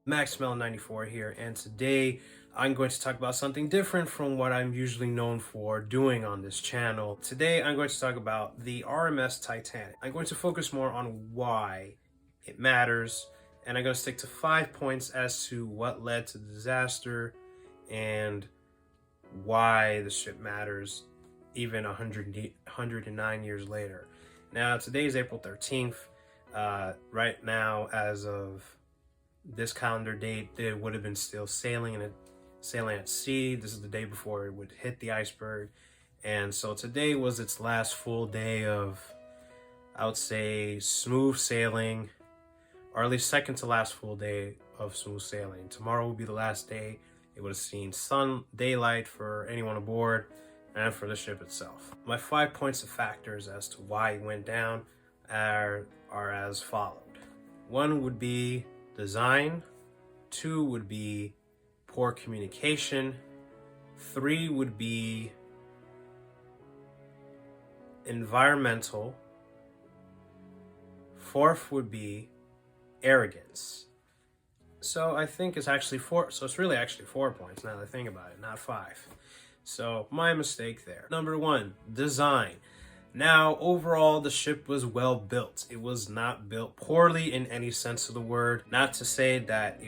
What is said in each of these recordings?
Maxmel94 here, and today I'm going to talk about something different from what I'm usually known for doing on this channel. Today I'm going to talk about the RMS Titanic. I'm going to focus more on why it matters, and I'm going to stick to 5 points as to what led to the disaster and why the ship matters even 109 years later. Now, today is April 13th. Right now, as of this calendar date, it would have been still sailing at sea. This is the day before it would hit the iceberg, and so today was its last full day of, I would say, smooth sailing, or at least second to last full day of smooth sailing. Tomorrow will be the last day. It would have seen daylight for anyone aboard and for the ship itself. My 5 points of factors as to why it went down are as followed. 1 would be design. 2 would be poor communication. 3 would be environmental. 4th would be arrogance. So I think it's actually 4. So it's really actually 4 points now that I think about it, not 5. So my mistake there. Number 1, design. Now, overall, the ship was well built. It was not built poorly in any sense of the word. Not to say that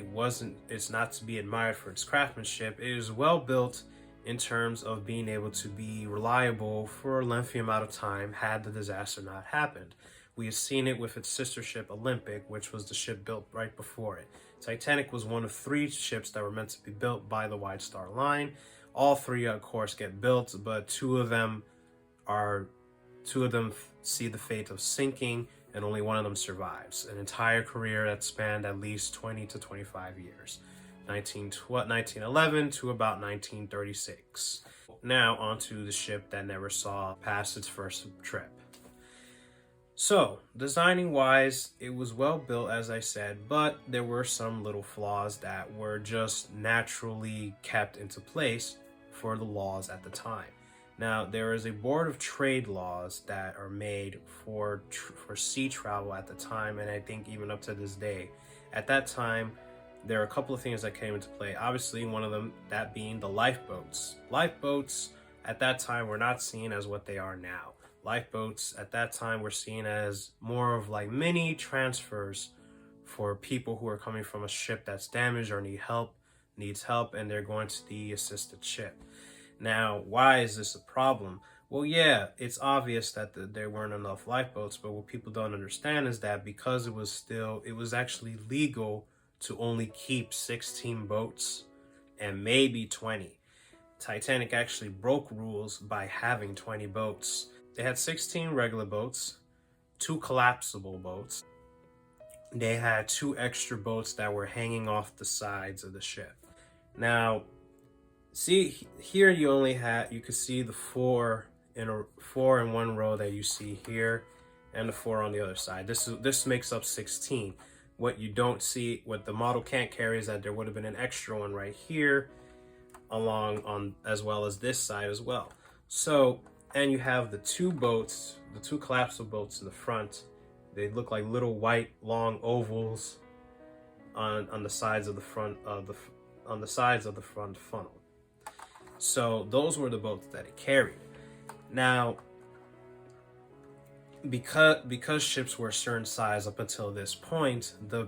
it's not to be admired for its craftsmanship. It is well built in terms of being able to be reliable for a lengthy amount of time had the disaster not happened. We have seen it with its sister ship, Olympic, which was the ship built right before it. Titanic was one of 3 ships that were meant to be built by the White Star Line. All 3, of course, get built, but 2 of them see the fate of sinking, and only 1 of them survives. An entire career that spanned at least 20 to 25 years. 1911 to about 1936. Now onto the ship that never saw past its first trip. So, designing wise, it was well built, as I said, but there were some little flaws that were just naturally kept into place for the laws at the time. Now, there is a board of trade laws that are made for sea travel at the time, and I think even up to this day. At that time, there are a couple of things that came into play. Obviously, one of them, that being the lifeboats. Lifeboats at that time were not seen as what they are now. Lifeboats at that time were seen as more of like mini transfers for people who are coming from a ship that's damaged or needs help, and they're going to the assisted ship. Now, why is this a problem? Well, yeah, it's obvious that there weren't enough lifeboats, but what people don't understand is that because it was actually legal to only keep 16 boats and maybe 20. Titanic actually broke rules by having 20 boats. They had 16 regular boats, 2 collapsible boats. They had 2 extra boats that were hanging off the sides of the ship. Now, see here, you could see the 4 in one row that you see here, and the 4 on the other side. This makes up 16. What you don't see, what the model can't carry, is that there would have been an extra one right here, as well as this side as well. So, and you have the 2 boats, the 2 collapsible boats in the front. They look like little white long ovals on the sides of the front funnel. So those were the boats that it carried. Now, because ships were a certain size up until this point, the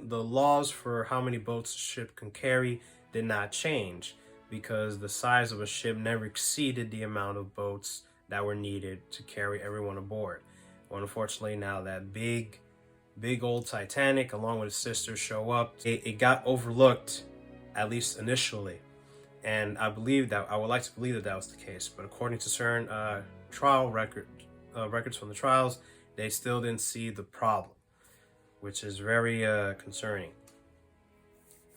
laws for how many boats a ship can carry did not change, because the size of a ship never exceeded the amount of boats that were needed to carry everyone aboard. Well, unfortunately, now that big old Titanic, along with its sisters, show up, it got overlooked, at least initially. And I would like to believe that was the case. But according to certain trial records from the trials, they still didn't see the problem, which is very concerning.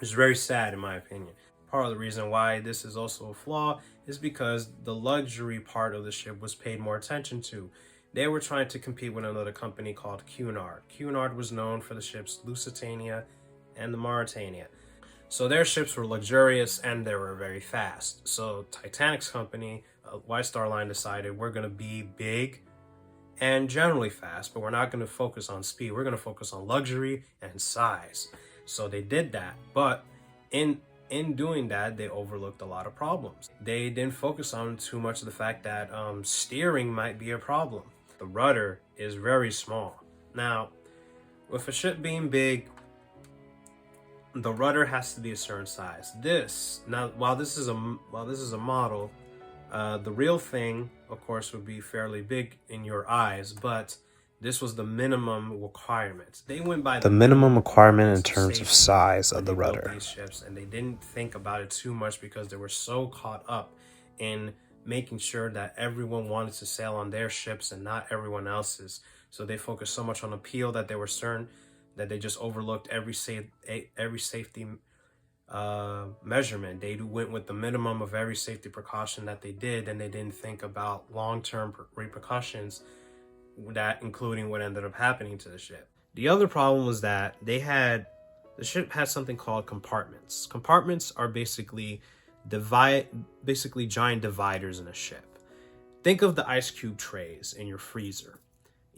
It's very sad, in my opinion. Part of the reason why this is also a flaw is because the luxury part of the ship was paid more attention to. They were trying to compete with another company called Cunard. Cunard was known for the ships Lusitania and the Mauretania. So their ships were luxurious and they were very fast. So Titanic's company, White Star Line, decided we're going to be big and generally fast, but we're not going to focus on speed. We're going to focus on luxury and size. So they did that, but in doing that, they overlooked a lot of problems. They didn't focus on too much of the fact that steering might be a problem. The rudder is very small. Now, with a ship being big, the rudder has to be a certain size. While this is a model, the real thing, of course, would be fairly big in your eyes, but this was the minimum requirement. They went by the minimum requirement in terms of size of the rudder. These ships, and they didn't think about it too much because they were so caught up in making sure that everyone wanted to sail on their ships and not everyone else's. So they focused so much on appeal that they were certain that they just overlooked every safety measurement. They went with the minimum of every safety precaution that they did, and they didn't think about long-term repercussions, that including what ended up happening to the ship. The other problem was that the ship had something called compartments. Compartments are basically giant dividers in a ship. Think of the ice cube trays in your freezer.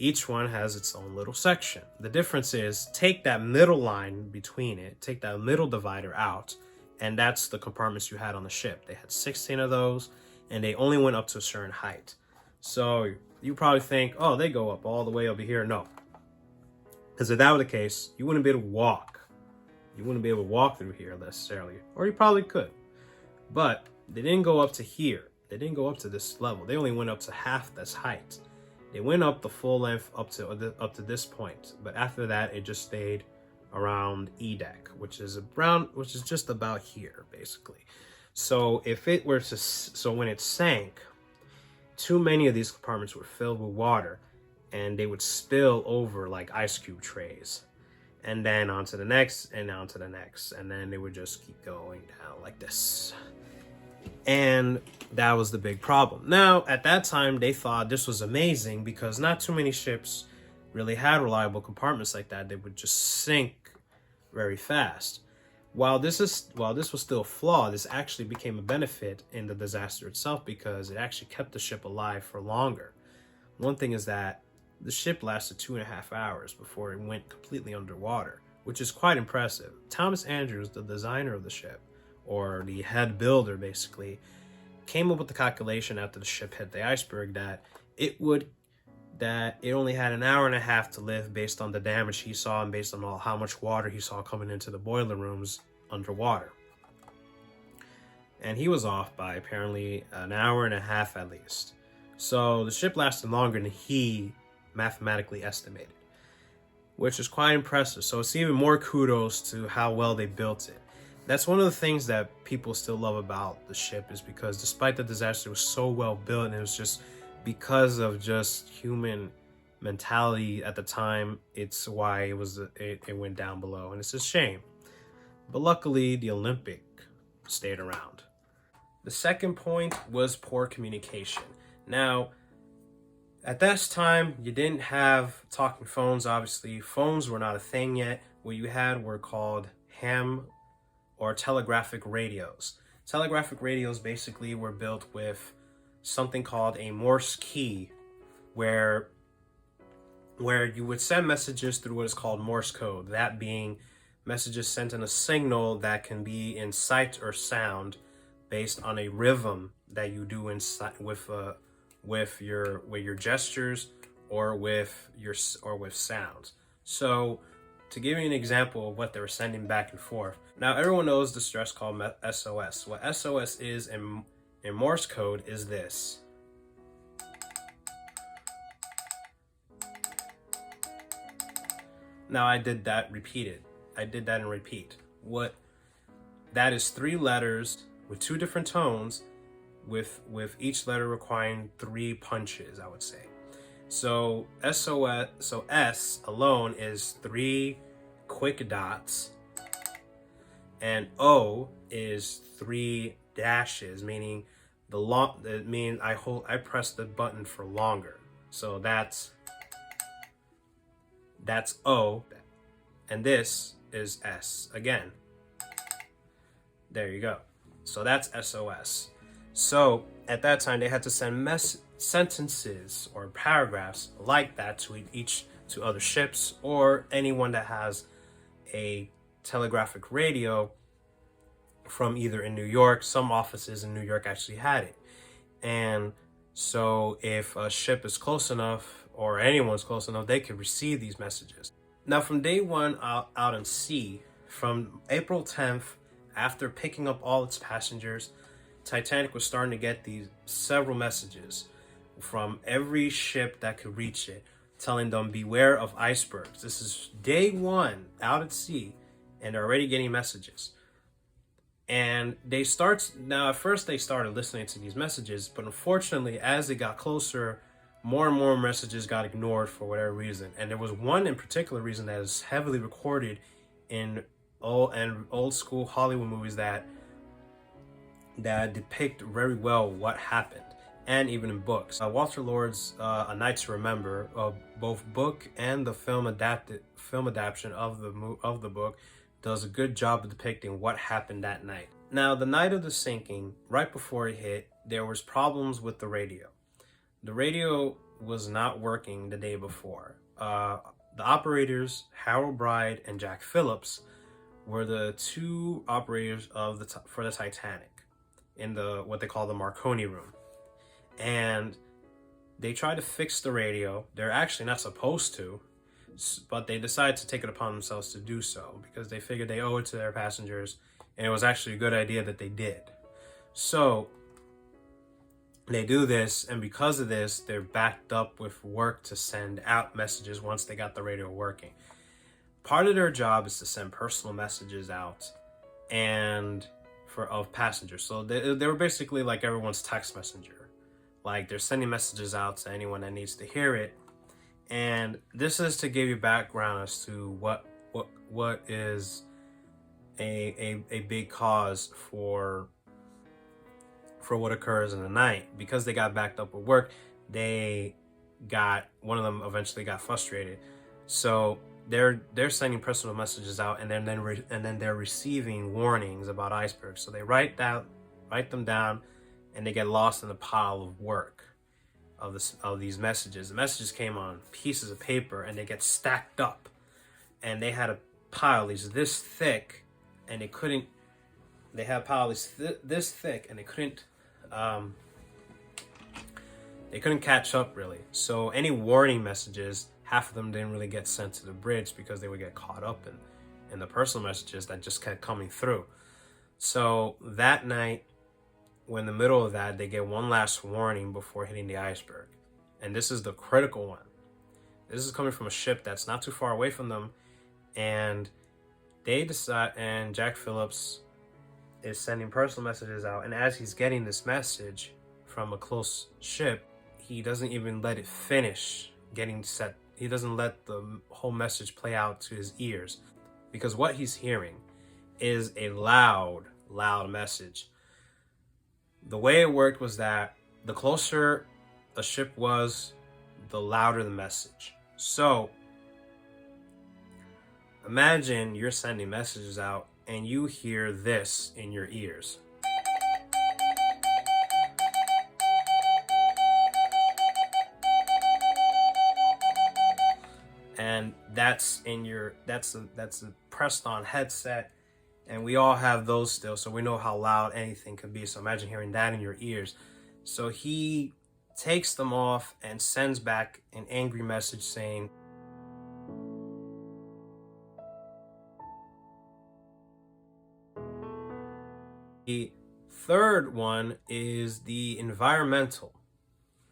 Each one has its own little section. The difference is, take that middle line between it, take that middle divider out, and that's the compartments you had on the ship. They had 16 of those, and they only went up to a certain height. So you probably think, oh, they go up all the way over here. No. Because if that were the case, you wouldn't be able to walk. You wouldn't be able to walk through here necessarily. Or you probably could. But they didn't go up to here. They didn't go up to this level. They only went up to half this height. They went up the full length up to this point, but after that, it just stayed around E deck, which is just about here, basically. So when it sank, too many of these compartments were filled with water, and they would spill over like ice cube trays, and then onto the next, and onto the next, and then they would just keep going down like this. And that was the big problem. Now, at that time, they thought this was amazing because not too many ships really had reliable compartments like that. They would just sink very fast. While this was still a flaw, this actually became a benefit in the disaster itself because it actually kept the ship alive for longer. One thing is that the ship lasted 2.5 hours before it went completely underwater, which is quite impressive. Thomas Andrews, the designer of the ship, or the head builder basically, came up with the calculation after the ship hit the iceberg that it only had an hour and a half to live based on the damage he saw and based on how much water he saw coming into the boiler rooms underwater. And he was off by apparently an hour and a half at least. So the ship lasted longer than he mathematically estimated, which is quite impressive. So it's even more kudos to how well they built it. That's one of the things that people still love about the ship, is because despite the disaster, it was so well built, and it was just because of just human mentality at the time. It's why it went down below, and it's a shame. But luckily, the Olympic stayed around. The second point was poor communication. Now, at this time, you didn't have talking phones, obviously. Phones were not a thing yet. What you had were called ham or telegraphic radios. Telegraphic radios basically were built with something called a Morse key, where you would send messages through what is called Morse code, that being messages sent in a signal that can be in sight or sound based on a rhythm that you do with your gestures or with sounds. So to give you an example of what they were sending back and forth. Now, everyone knows the stress called SOS. What SOS is in Morse code is this. Now, I did that in repeat. What that is 3 letters with 2 different tones, with each letter requiring 3 punches, I would say. So S alone is 3 quick dots, and O is 3 dashes, meaning I press the button for longer. So that's O, and this is S again. There you go. So that's SOS. So at that time, they had to send sentences or paragraphs like that to other ships or anyone that has a telegraphic radio from either in New York. Some offices in New York actually had it. And so if a ship is close enough, or anyone's close enough, they could receive these messages. Now, from day one out in sea, from April 10th, after picking up all its passengers, Titanic was starting to get these several messages from every ship that could reach it, telling them beware of icebergs. This is day one out at sea, and they're already getting messages. And at first they started listening to these messages, but unfortunately, as it got closer, more and more messages got ignored for whatever reason. And there was one in particular reason that is heavily recorded in old school Hollywood movies that depict very well what happened, and even in books. Walter Lord's A Night to Remember, both book and the film adaptation of the book, does a good job of depicting what happened that night. Now, the night of the sinking, right before it hit, there was problems with the radio. The radio was not working the day before. The operators, Harold Bride and Jack Phillips, were the two operators for the Titanic in what they call the Marconi room. And they tried to fix the radio. They're actually not supposed to, but they decided to take it upon themselves to do so because they figured they owe it to their passengers, and it was actually a good idea that they did. So they do this, and because of this, they're backed up with work to send out messages once they got the radio working. Part of their job is to send personal messages out of passengers. So they were basically like everyone's text messenger. Like, they're sending messages out to anyone that needs to hear it. And this is to give you background as to what is a big cause for what occurs in the night. Because they got backed up with work, one of them eventually got frustrated. So they're sending personal messages out, and then they're receiving warnings about icebergs. So they write them down, and they get lost in the pile of work of these messages. The messages came on pieces of paper, and they get stacked up, and they had a pile this thick, and they couldn't. They had a pile this thick, and they couldn't catch up really. So any warning messages, half of them didn't really get sent to the bridge because they would get caught up in the personal messages that just kept coming through. So that night, when in the middle of that, they get one last warning before hitting the iceberg. And this is the critical one. This is coming from a ship that's not too far away from them. And they decide, and Jack Phillips is sending personal messages out. And as he's getting this message from a close ship, he doesn't even let it finish getting set. He doesn't let the whole message play out to his ears, because what he's hearing is a loud message. The way it worked was that the closer a ship was, the louder the message. So imagine you're sending messages out and you hear this in your ears. And that's a pressed on headset, and we all have those still, so we know how loud anything can be. So imagine hearing that in your ears. So he takes them off and sends back an angry message saying, the third one is the environmental.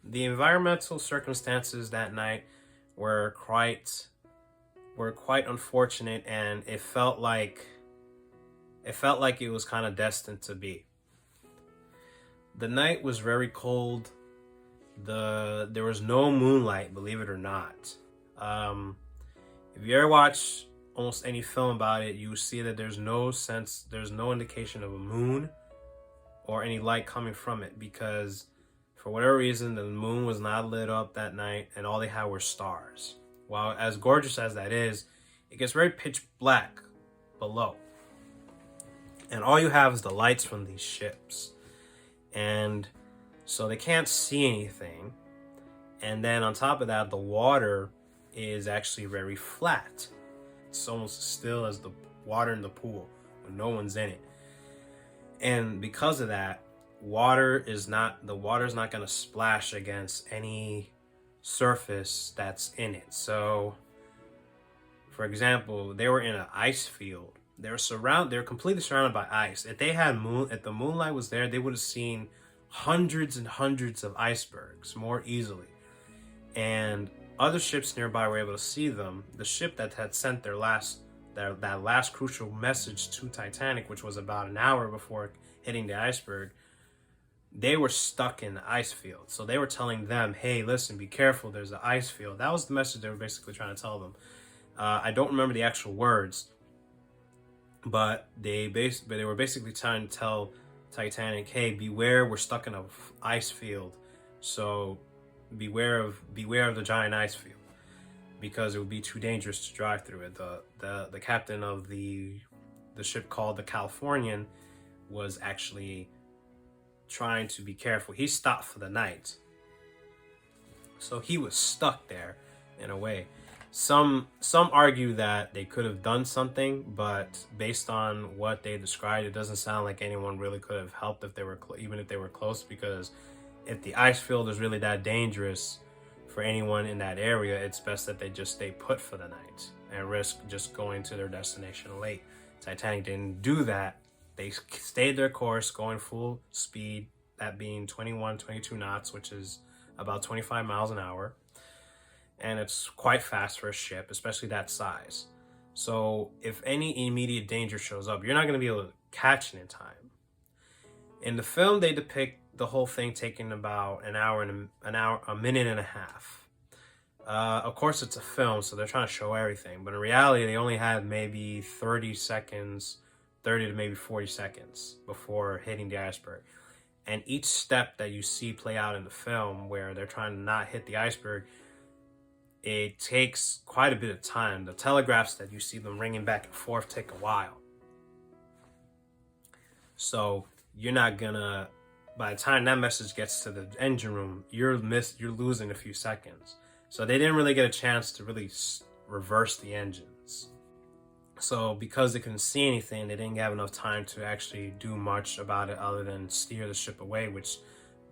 The environmental circumstances that night were quite unfortunate, and it felt like it was kind of destined to be. The night was very cold. There was no moonlight, believe it or not. If you ever watch almost any film about it, you see that there's no indication of a moon or any light coming from it, because for whatever reason, the moon was not lit up that night, and all they had were stars. While as gorgeous as that is, it gets very pitch black below. And all you have is the lights from these ships. And so they can't see anything. And then on top of that, the water is actually very flat. It's almost as still as water in the pool when no one's in it. And because of that, the water's not going to splash against any surface that's in it. So, for example, they were in an ice field. They were completely surrounded by ice. If the moonlight was there, they would have seen hundreds and hundreds of icebergs more easily. And other ships nearby were able to see them. The ship that had sent that last crucial message to Titanic, which was about an hour before hitting the iceberg, they were stuck in the ice field. So they were telling them, hey, listen, be careful, there's an ice field. That was the message they were basically trying to tell them. I don't remember the actual words, but they were basically trying to tell Titanic, hey, beware, we're stuck in an ice field. So beware of the giant ice field, because it would be too dangerous to drive through it. The captain of the ship called the Californian was actually trying to be careful. He stopped for the night, so he was stuck there in a way. Some argue that they could have done something, but based on what they described, it doesn't sound like anyone really could have helped if they were even if they were close, because if the ice field is really that dangerous for anyone in that area, it's best that they just stay put for the night and risk just going to their destination late. Titanic didn't do that. They stayed their course, going full speed, that being 22 knots, which is about 25 miles an hour. And it's quite fast for a ship, especially that size. So if any immediate danger shows up, you're not going to be able to catch it in time. In the film, they depict the whole thing taking about a minute and a half. Of course, it's a film, so they're trying to show everything. But in reality, they only had maybe 30 to maybe 40 seconds before hitting the iceberg. And each step that you see play out in the film where they're trying to not hit the iceberg, it takes quite a bit of time. The telegraphs that you see them ringing back and forth take a while. So you're not gonna, by the time that message gets to the engine room, you're losing a few seconds. So they didn't really get a chance to really reverse the engines. So because they couldn't see anything, they didn't have enough time to actually do much about it other than steer the ship away, which,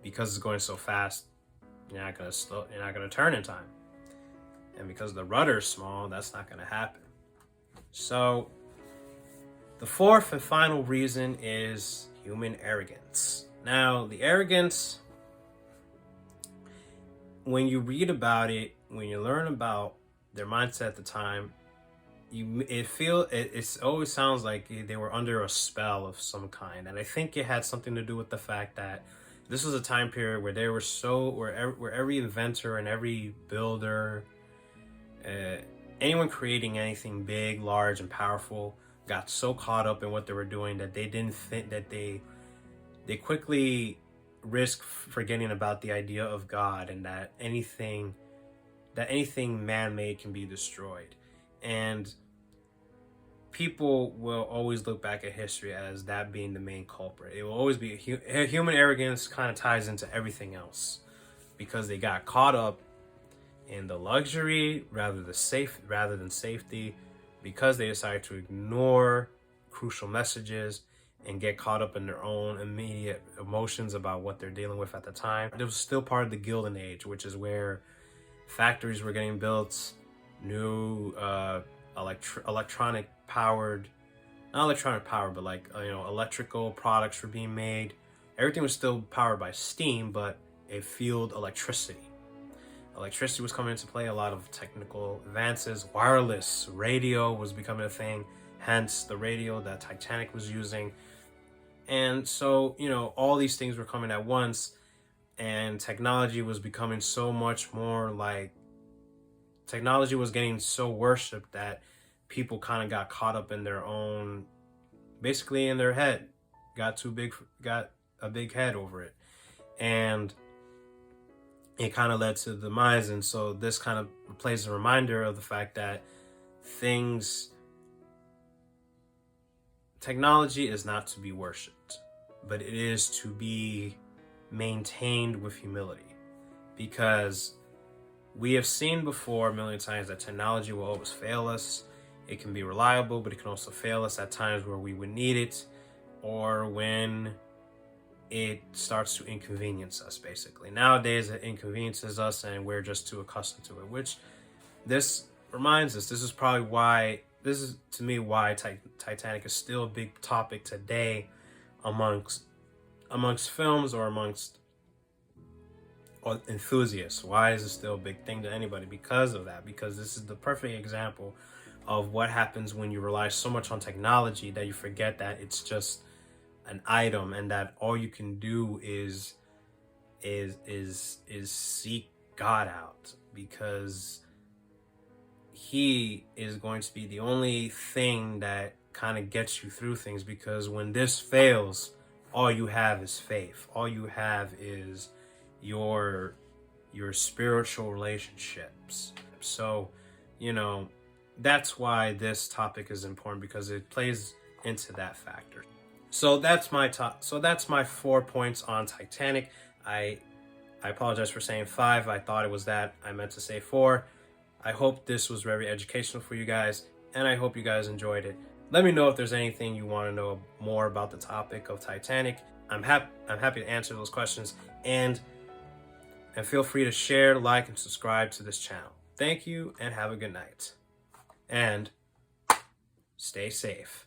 because it's going so fast, you're not gonna turn in time. And because the rudder is small, that's not gonna happen. So the fourth and final reason is human arrogance. Now, the arrogance, when you read about it, when you learn about their mindset at the time, it always sounds like they were under a spell of some kind. And I think it had something to do with the fact that this was a time period where they were where every inventor and every builder, anyone creating anything big, large, and powerful, got so caught up in what they were doing that they didn't think that they quickly risk forgetting about the idea of God, and that anything man-made can be destroyed. And people will always look back at history as that being the main culprit. It will always be human arrogance. Kind of ties into everything else, because they got caught up in the luxury rather than safety, because they decided to ignore crucial messages and get caught up in their own immediate emotions about what they're dealing with at the time. It was still part of the Gilded Age, which is where factories were getting built, new electronic powered, not electronic powered, but electrical products were being made. Everything was still powered by steam, but it fueled electricity. Electricity was coming into play, a lot of technical advances. Wireless radio was becoming a thing, hence the radio that Titanic was using. And so, all these things were coming at once, and technology was becoming so much more technology was getting so worshipped that people kind of got caught up in their own, basically in their head, got a big head over it. And it kind of led to the demise. And so this kind of plays a reminder of the fact that technology is not to be worshipped, but it is to be maintained with humility. Because we have seen before a million times that technology will always fail us. It can be reliable, but it can also fail us at times where we would need it, or when it starts to inconvenience us, basically. Nowadays, it inconveniences us and we're just too accustomed to it, which this reminds us, this is probably why, this is to me why Titanic is still a big topic today amongst films or amongst enthusiasts. Why is it still a big thing to anybody? Because of that, because this is the perfect example of what happens when you rely so much on technology that you forget that it's just an item, and that all you can do is seek God out, because he is going to be the only thing that kind of gets you through things. Because when this fails, all you have is faith. All you have is your spiritual relationships. So, you know, that's why this topic is important, because it plays into that factor. So that's my top. So that's my 4 points on Titanic. I apologize for saying 5. I thought it was that. I meant to say 4. I hope this was very educational for you guys, and I hope you guys enjoyed it. Let me know if there's anything you want to know more about the topic of Titanic. I'm happy to answer those questions, and feel free to share, like, and subscribe to this channel. Thank you, and have a good night. And stay safe.